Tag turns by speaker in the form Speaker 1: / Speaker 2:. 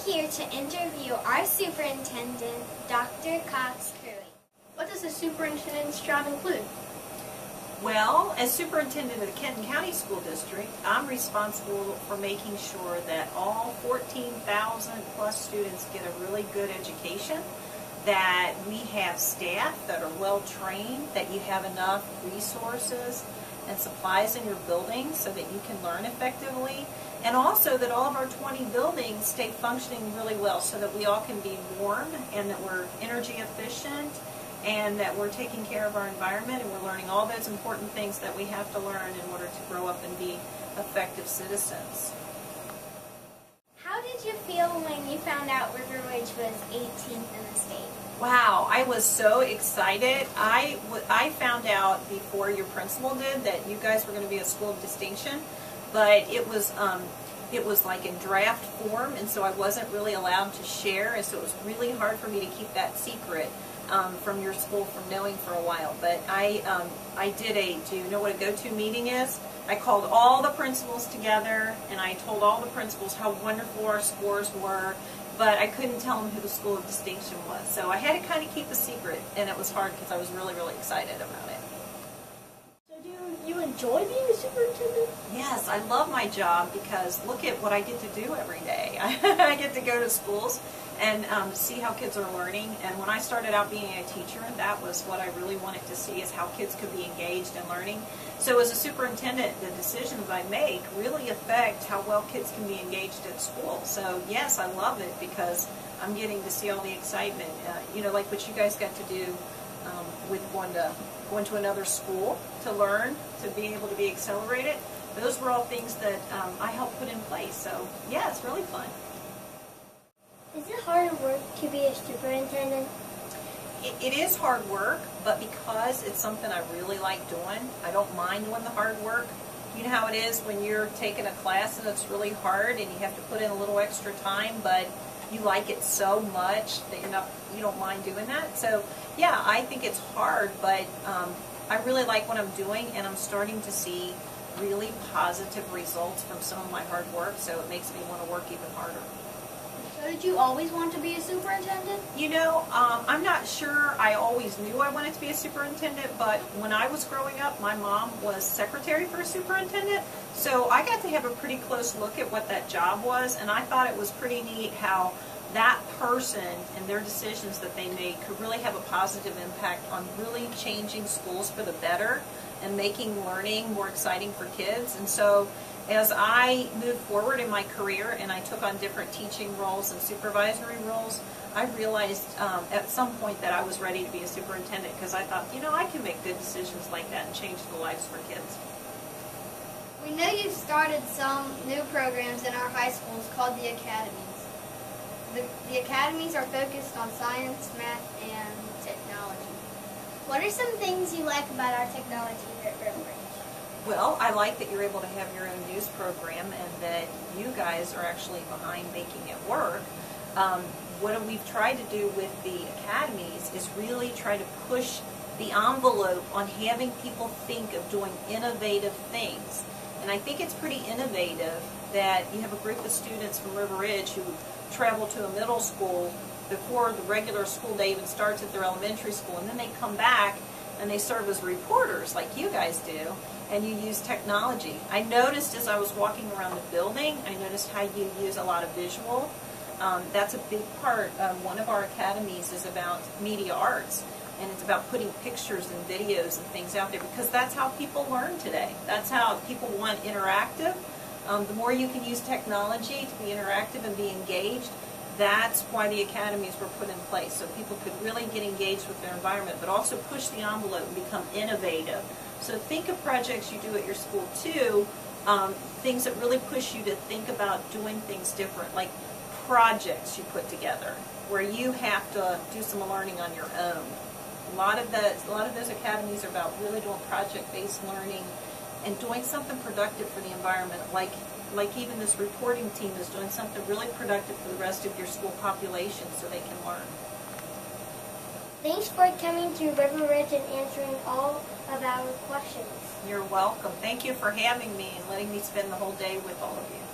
Speaker 1: here to interview our superintendent, Dr. Cox-Cruey.
Speaker 2: What does a superintendent's job include?
Speaker 3: Well, as superintendent of the Kenton County School District, I'm responsible for making sure that all 14,000 plus students get a really good education, that we have staff that are well trained, that you have enough resources and supplies in your building so that you can learn effectively, and also that all of our 20 buildings stay functioning really well so that we all can be warm and that we're energy efficient and that we're taking care of our environment and we're learning all those important things that we have to learn in order to grow up and be effective citizens.
Speaker 1: How did you feel when you found out River Ridge was 18th in the state?
Speaker 3: Wow, I was so excited. I found out before your principal did that you guys were going to be a school of distinction, but it was like in draft form, and so I wasn't really allowed to share, and so it was really hard for me to keep that secret from your school from knowing for a while. But I did do you know what a go-to meeting is? I called all the principals together, and I told all the principals how wonderful our scores were, but I couldn't tell them who the school of distinction was. So I had to kind of keep a secret, and it was hard because I was really, really excited about it.
Speaker 2: So do you enjoy being a superintendent?
Speaker 3: Yes, I love my job because look at what I get to do every day. I get to go to schools and see how kids are learning. And when I started out being a teacher, that was what I really wanted to see, is how kids could be engaged in learning. So as a superintendent, the decisions I make really affect how well kids can be engaged at school. So yes, I love it because I'm getting to see all the excitement. You know, like what you guys got to do with going to another school to learn, to be able to be accelerated. Those were all things that I helped put in place. So yeah, it's really fun.
Speaker 1: Is it hard work to be a superintendent?
Speaker 3: It is hard work, but because it's something I really like doing, I don't mind doing the hard work. You know how it is when you're taking a class and it's really hard and you have to put in a little extra time, but you like it so much that you don't mind doing that. So yeah, I think it's hard, but I really like what I'm doing, and I'm starting to see really positive results from some of my hard work, so it makes me want to work even harder.
Speaker 2: So did you always want to be a superintendent?
Speaker 3: You know, I'm not sure I always knew I wanted to be a superintendent, but when I was growing up, my mom was secretary for a superintendent, so I got to have a pretty close look at what that job was, and I thought it was pretty neat how that person and their decisions that they made could really have a positive impact on really changing schools for the better and making learning more exciting for kids. And so as I moved forward in my career and I took on different teaching roles and supervisory roles, I realized at some point that I was ready to be a superintendent, because I thought, you know, I can make good decisions like that and change the lives for kids.
Speaker 2: We know you've started some new programs in our high schools called the academies. The academies are focused on science, math, and technology.
Speaker 1: What are some things you like about our technology here at River Ridge?
Speaker 3: Well, I like that you're able to have your own news program and that you guys are actually behind making it work. What we've tried to do with the academies is really try to push the envelope on having people think of doing innovative things. And I think it's pretty innovative that you have a group of students from River Ridge who travel to a middle school before the regular school day even starts at their elementary school, and then they come back and they serve as reporters like you guys do, and you use technology. I noticed as I was walking around the building, I noticed how you use a lot of visual. That's a big part. One of our academies is about media arts, and it's about putting pictures and videos and things out there, because that's how people learn today. That's how people want interactive. The more you can use technology to be interactive and be engaged, that's why the academies were put in place, so people could really get engaged with their environment, but also push the envelope and become innovative. So think of projects you do at your school too, things that really push you to think about doing things different, like projects you put together where you have to do some learning on your own. A lot of those academies are about really doing project-based learning and doing something productive for the environment, like even this reporting team is doing something really productive for the rest of your school population so they can learn.
Speaker 1: Thanks for coming to River Ridge and answering all of our questions.
Speaker 3: You're welcome. Thank you for having me and letting me spend the whole day with all of you.